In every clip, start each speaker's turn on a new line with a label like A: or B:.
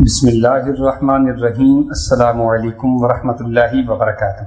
A: بسم اللہ الرحمن الرحیم۔ السلام علیکم ورحمۃ اللہ وبرکاتہ۔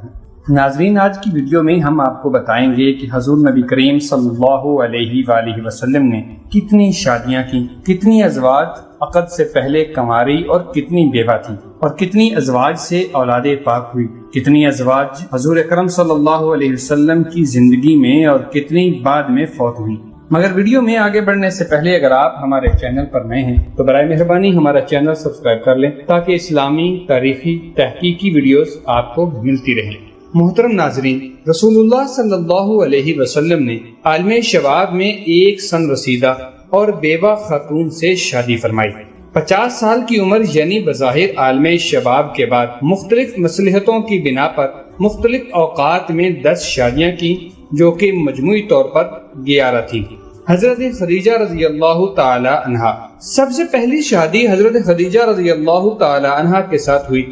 A: ناظرین، آج کی ویڈیو میں ہم آپ کو بتائیں گے کہ حضور نبی کریم صلی اللہ علیہ وآلہ وسلم نے کتنی شادیاں کی، کتنی ازواج عقد سے پہلے کنواری اور کتنی بیوہ تھیں، اور کتنی ازواج سے اولاد پاک ہوئی، کتنی ازواج حضور اکرم صلی اللہ علیہ وسلم کی زندگی میں اور کتنی بعد میں فوت ہوئی۔ مگر ویڈیو میں آگے بڑھنے سے پہلے اگر آپ ہمارے چینل پر نئے ہیں تو برائے مہربانی ہمارا چینل سبسکرائب کر لیں تاکہ اسلامی تاریخی تحقیقی ویڈیوز آپ کو ملتی رہیں۔ محترم ناظرین، رسول اللہ صلی اللہ علیہ وسلم نے عالم شباب میں ایک سن رسیدہ اور بیوہ خاتون سے شادی فرمائی۔ 50 سال کی عمر یعنی بظاہر عالم شباب کے بعد مختلف مصلحتوں کی بنا پر مختلف اوقات میں 10 شادیاں کی، جو کہ مجموعی طور پر 11 تھیں۔ حضرت خدیجہ رضی اللہ تعالی عنہا، سب سے پہلی شادی حضرت خدیجہ رضی اللہ تعالی عنہا کے ساتھ ہوئی۔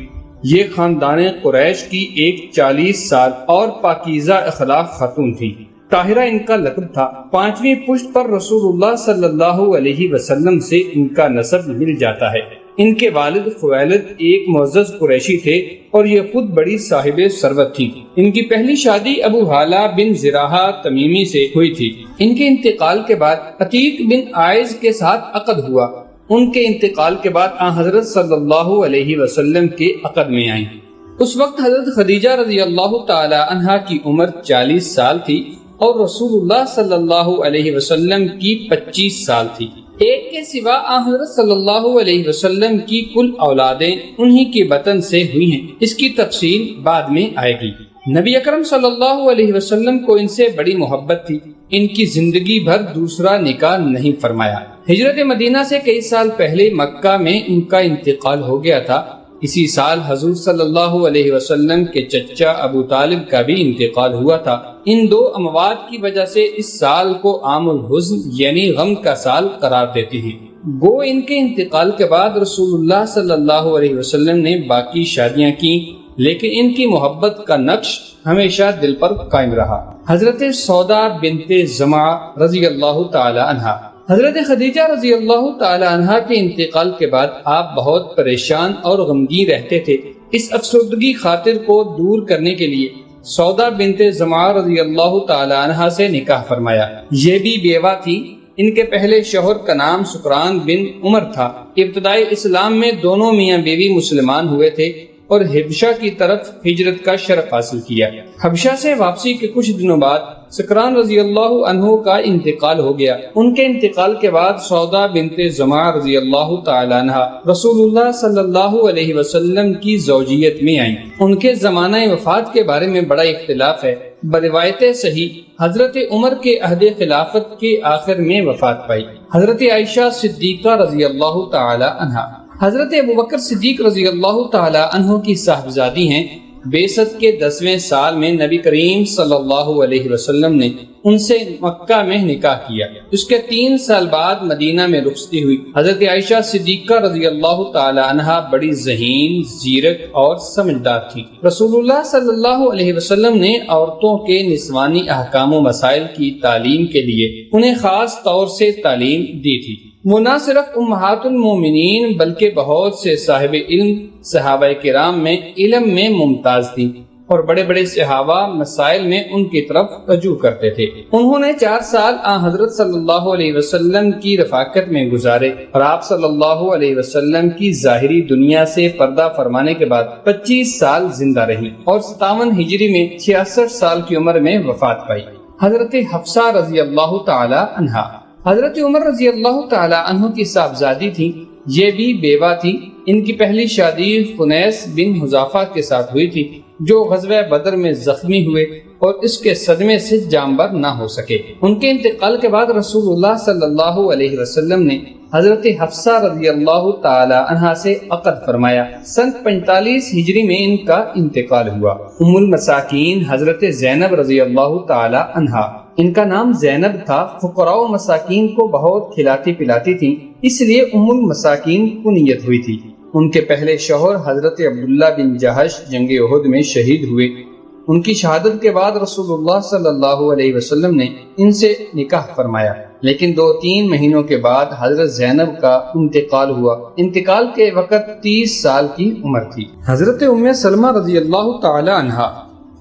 A: یہ خاندان قریش کی ایک 40 سال اور پاکیزہ اخلاق خاتون تھی۔ طاہرہ ان کا لقب تھا۔ 5ویں پشت پر رسول اللہ صلی اللہ علیہ وسلم سے ان کا نسب مل جاتا ہے۔ ان کے والد خویلد ایک معزز قریشی تھے اور یہ خود بڑی صاحب ثروت تھی۔ ان کی پہلی شادی ابو حالہ بن زراحہ تمیمی سے ہوئی تھی۔ ان کے انتقال کے بعد عتیق بن عائز کے ساتھ عقد ہوا۔ ان کے انتقال کے بعد آن حضرت صلی اللہ علیہ وسلم کے عقد میں آئیں۔ اس وقت حضرت خدیجہ رضی اللہ تعالی عنہا کی عمر 40 سال تھی اور رسول اللہ صلی اللہ علیہ وسلم کی 25 سال تھی۔ ایک کے سوا آن حضرت صلی اللہ علیہ وسلم کی کل اولادیں انہی کی بطن سے ہوئی ہیں۔ اس کی تفصیل بعد میں آئے گی۔ نبی اکرم صلی اللہ علیہ وسلم کو ان سے بڑی محبت تھی۔ ان کی زندگی بھر دوسرا نکاح نہیں فرمایا۔ ہجرت مدینہ سے کئی سال پہلے مکہ میں ان کا انتقال ہو گیا تھا۔ اسی سال حضور صلی اللہ علیہ وسلم کے چچا ابو طالب کا بھی انتقال ہوا تھا۔ ان دو اموات کی وجہ سے اس سال کو عام الحزن یعنی غم کا سال قرار دیتے ہیں۔ گو ان کے انتقال کے بعد رسول اللہ صلی اللہ علیہ وسلم نے باقی شادیاں کی، لیکن ان کی محبت کا نقش ہمیشہ دل پر قائم رہا۔ حضرت سودا بنت زمعہ رضی اللہ تعالی عنہا، حضرت خدیجہ رضی اللہ تعالی عنہا کے انتقال کے بعد آپ بہت پریشان اور غمگین رہتے تھے۔ اس افسردگی خاطر کو دور کرنے کے لیے سودا بنت زمعہ رضی اللہ تعالی عنہا سے نکاح فرمایا۔ یہ بھی بیوہ تھی۔ ان کے پہلے شوہر کا نام سکران بن عمر تھا۔ ابتدائی اسلام میں دونوں میاں بیوی مسلمان ہوئے تھے اور حبشہ کی طرف ہجرت کا شرف حاصل کیا۔ حبشہ سے واپسی کے کچھ دنوں بعد سکران رضی اللہ عنہ کا انتقال ہو گیا۔ ان کے انتقال کے بعد سودا بنت زمعہ رضی اللہ تعالی عنہ رسول اللہ صلی اللہ علیہ وسلم کی زوجیت میں آئیں۔ ان کے زمانہ وفات کے بارے میں بڑا اختلاف ہے۔ بروایت صحیح حضرت عمر کے عہد خلافت کے آخر میں وفات پائی۔ حضرت عائشہ صدیقہ رضی اللہ تعالی عنہ، حضرت ابوبکر صدیق رضی اللہ تعالی عنہ کی صاحبزادی ہیں۔ بعثت کے 10ویں سال میں نبی کریم صلی اللہ علیہ وسلم نے ان سے مکہ میں نکاح کیا۔ اس کے 3 سال بعد مدینہ میں رخصتی ہوئی۔ حضرت عائشہ صدیقہ رضی اللہ تعالی عنہا بڑی ذہین، زیرک اور سمجھدار تھی۔ رسول اللہ صلی اللہ علیہ وسلم نے عورتوں کے نسوانی احکام و مسائل کی تعلیم کے لیے انہیں خاص طور سے تعلیم دی تھی۔ وہ نہ صرف امہات المومنین بلکہ بہت سے صاحب علم صحابہ کرام میں علم میں ممتاز تھیں اور بڑے بڑے صحابہ مسائل میں ان کی طرف رجوع کرتے تھے۔ انہوں نے 4 سال آن حضرت صلی اللہ علیہ وسلم کی رفاقت میں گزارے اور آپ صلی اللہ علیہ وسلم کی ظاہری دنیا سے پردہ فرمانے کے بعد 25 سال زندہ رہی اور 57 ہجری میں 66 سال کی عمر میں وفات پائی۔ حضرت حفصہ رضی اللہ تعالی عنہا، حضرت عمر رضی اللہ تعالی عنہ کی صاحبزادی تھی۔ یہ بھی بیوہ تھی۔ ان کی پہلی شادی خنیس بن حذافہ کے ساتھ ہوئی تھی، جو غزوہ بدر میں زخمی ہوئے اور اس کے صدمے سے جانبر نہ ہو سکے۔ ان کے انتقال کے بعد رسول اللہ صلی اللہ علیہ وسلم نے حضرت حفصہ رضی اللہ تعالی عنہا سے عقد فرمایا۔ سن 45 ہجری میں ان کا انتقال ہوا۔ ام المساکین حضرت زینب رضی اللہ تعالی عنہا، ان کا نام زینب تھا۔ فقراء و مساکین کو بہت کھلاتی پلاتی تھی، اس لیے ام المساکین کنیت ہوئی تھی۔ ان کے پہلے شوہر حضرت عبداللہ بن جہش جنگ احد میں شہید ہوئے۔ ان کی شہادت کے بعد رسول اللہ صلی اللہ علیہ وسلم نے ان سے نکاح فرمایا، لیکن 2-3 مہینوں کے بعد حضرت زینب کا انتقال ہوا۔ انتقال کے وقت 30 سال کی عمر تھی۔ حضرت ام سلمہ رضی اللہ تعالی عنہا،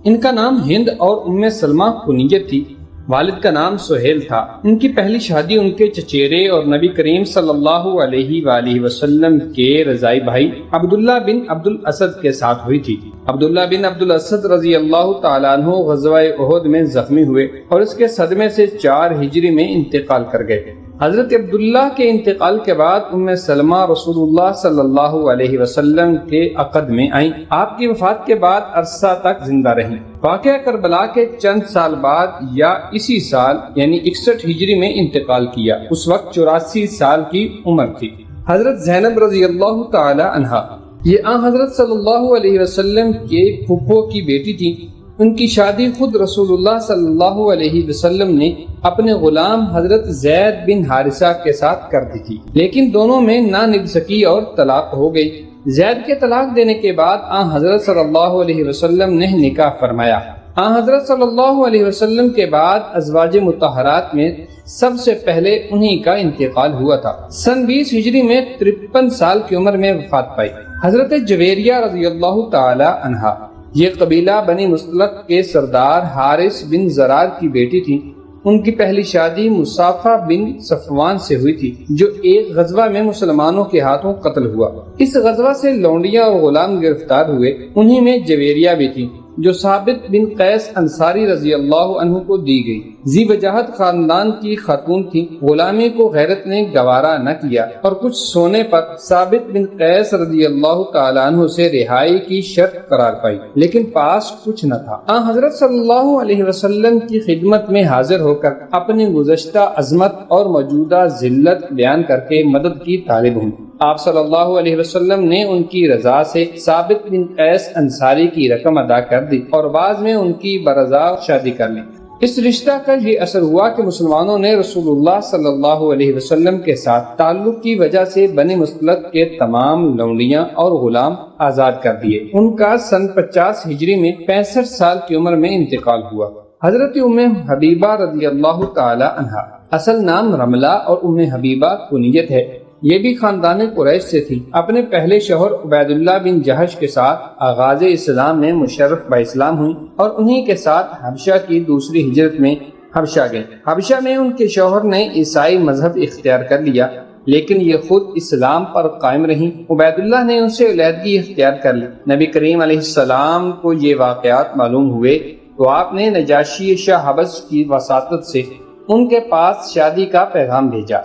A: ان کا نام ہند اور ام سلمہ کنیت تھی، والد کا نام سہیل تھا۔ ان کی پہلی شادی ان کے چچیرے اور نبی کریم صلی اللہ علیہ وآلہ وسلم کے رضائی بھائی عبداللہ بن عبد الاسد کے ساتھ ہوئی تھی۔ عبداللہ بن عبد الاسد رضی اللہ تعالیٰ عنہ غزوہ احد میں زخمی ہوئے اور اس کے صدمے سے 4 ہجری میں انتقال کر گئے۔ حضرت عبداللہ کے انتقال کے بعد ام سلمہ رسول اللہ صلی اللہ علیہ وسلم کے عقد میں آئیں۔ آپ کی وفات کے بعد عرصہ تک زندہ رہیں۔ واقعہ کربلا کے چند سال بعد یا اسی سال یعنی 61 ہجری میں انتقال کیا۔ اس وقت 84 سال کی عمر تھی۔ حضرت زینب رضی اللہ تعالی عنہا، یہ آن حضرت صلی اللہ علیہ وسلم کے پھپھو کی بیٹی تھی۔ ان کی شادی خود رسول اللہ صلی اللہ علیہ وسلم نے اپنے غلام حضرت زید بن حارثہ کے ساتھ کر دی تھی، لیکن دونوں میں نانبسکی اور طلاق ہو گئی۔ زید کے طلاق دینے کے بعد آن حضرت صلی اللہ علیہ وسلم نے نکاح فرمایا۔ آن حضرت صلی اللہ علیہ وسلم کے بعد ازواج مطہرات میں سب سے پہلے انہی کا انتقال ہوا تھا۔ سن 20 ہجری میں 53 سال کی عمر میں وفات پائی۔ حضرت جویریہ رضی اللہ تعالی عنہا، یہ قبیلہ بنی مصطلق کے سردار حارث بن زرار کی بیٹی تھی۔ ان کی پہلی شادی مصافہ بن صفوان سے ہوئی تھی، جو ایک غزوہ میں مسلمانوں کے ہاتھوں قتل ہوا۔ اس غزوہ سے لونڈیاں اور غلام گرفتار ہوئے، انہی میں جویریہ بھی تھی، جو ثابت بن قیس انصاری رضی اللہ عنہ کو دی گئی۔ ذی وجاہت خاندان کی خاتون تھی۔ غلامی کو غیرت نے گوارا نہ کیا اور کچھ سونے پر ثابت بن قیس رضی اللہ تعالیٰ عنہ سے رہائی کی شرط قرار پائی، لیکن پاس کچھ نہ تھا۔ حضرت صلی اللہ علیہ وسلم کی خدمت میں حاضر ہو کر اپنی گزشتہ عظمت اور موجودہ ذلت بیان کر کے مدد کی طالب ہوں۔ آپ صلی اللہ علیہ وسلم نے ان کی رضا سے ثابت بن قیس انصاری کی رقم ادا کر دی اور بعد میں ان کی برضا شادی کر لی۔ اس رشتہ کا یہ اثر ہوا کہ مسلمانوں نے رسول اللہ صلی اللہ علیہ وسلم کے ساتھ تعلق کی وجہ سے بنی مصطلق کے تمام لونڈیاں اور غلام آزاد کر دیے۔ ان کا سن 50 ہجری میں 65 سال کی عمر میں انتقال ہوا۔ حضرت ام حبیبہ رضی اللہ تعالی عنہا، اصل نام رملہ اور ام حبیبہ کنیت ہے، یہ بھی خاندان قریش سے تھی۔ اپنے پہلے شوہر عبید اللہ بن جہش کے ساتھ آغاز اسلام میں مشرف با اسلام ہوئی اور انہی کے ساتھ حبشہ کی دوسری ہجرت میں حبشہ گئے۔ حبشہ میں ان کے شوہر نے عیسائی مذہب اختیار کر لیا، لیکن یہ خود اسلام پر قائم رہیں۔ عبید اللہ نے ان سے علیحدگی اختیار کر لی۔ نبی کریم علیہ السلام کو یہ واقعات معلوم ہوئے تو آپ نے نجاشی شاہ حبش کی وساطت سے ان کے پاس شادی کا پیغام بھیجا۔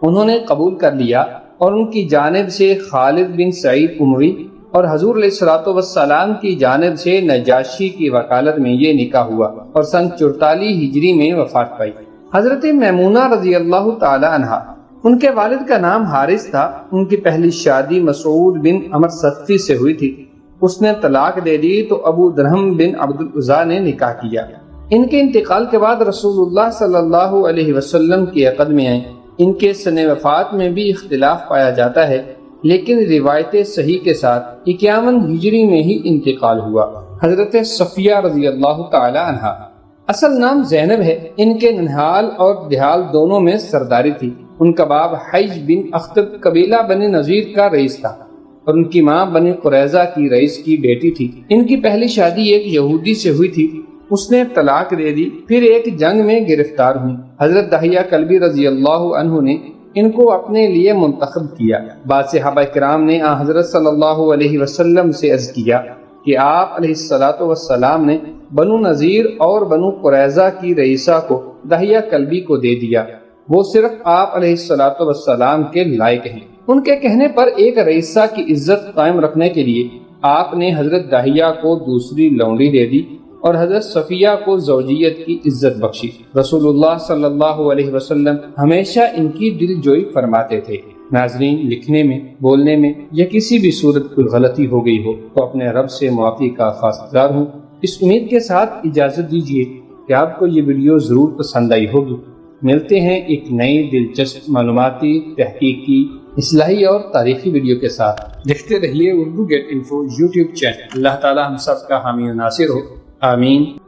A: انہوں نے قبول کر لیا اور ان کی جانب سے خالد بن سعید اموی اور حضور علیہ الصلوۃ والسلام کی جانب سے نجاشی کی وکالت میں یہ نکاح ہوا اور سن 44 ہجری میں وفات پائی۔ حضرت میمونہ رضی اللہ تعالی عنہا، ان کے والد کا نام حارث تھا۔ ان کی پہلی شادی مسعود بن عمر ثقفی سے ہوئی تھی۔ اس نے طلاق دے دی تو ابو درہم بن عبد العزیٰ نے نکاح کیا۔ ان کے انتقال کے بعد رسول اللہ صلی اللہ علیہ وسلم کی عقد میں آئے۔ ان کے سن وفات میں بھی اختلاف پایا جاتا ہے، لیکن روایت صحیح کے ساتھ 51 ہجری میں ہی انتقال ہوا۔ حضرت صفیہ رضی اللہ تعالی عنہا، اصل نام زینب ہے۔ ان کے ننہال اور دہال دونوں میں سرداری تھی۔ ان کا باپ حیج بن اخطب قبیلہ بنی نذیر کا رئیس تھا اور ان کی ماں بنی قریظہ کی رئیس کی بیٹی تھی۔ ان کی پہلی شادی ایک یہودی سے ہوئی تھی، اس نے طلاق دے دی، پھر ایک جنگ میں گرفتار ہوئی۔ حضرت دحیہ کلبی رضی اللہ عنہ نے ان کو اپنے لیے منتخب کیا۔ بعض صحابہ کرام نے حضرت صلی اللہ علیہ وسلم سے عرض کیا کہ آپ علیہ الصلوۃ والسلام نے بنو نذیر اور بنو قریظہ کی رئیسہ کو دحیہ کلبی کو دے دیا، وہ صرف آپ علیہ الصلوۃ والسلام کے لائق ہیں۔ ان کے کہنے پر ایک رئیسہ کی عزت قائم رکھنے کے لیے آپ نے حضرت دحیہ کو دوسری لونڈی دے دی اور حضرت صفیہ کو زوجیت کی عزت بخشی۔ رسول اللہ صلی اللہ علیہ وسلم ہمیشہ ان کی دل جوئی فرماتے تھے۔ ناظرین، لکھنے میں، بولنے میں یا کسی بھی صورت کوئی غلطی ہو گئی ہو تو اپنے رب سے معافی کا خواستگار ہوں۔ اس امید کے ساتھ اجازت دیجیے کہ آپ کو یہ ویڈیو ضرور پسند آئی ہوگی۔ ملتے ہیں ایک نئی دلچسپ معلوماتی، تحقیقی، اصلاحی اور تاریخی ویڈیو کے ساتھ۔ دیکھتے رہیے Urdu get info YouTube channel. Allah تعالی ہم سب کا حامی و ناصر ہو۔ آمین।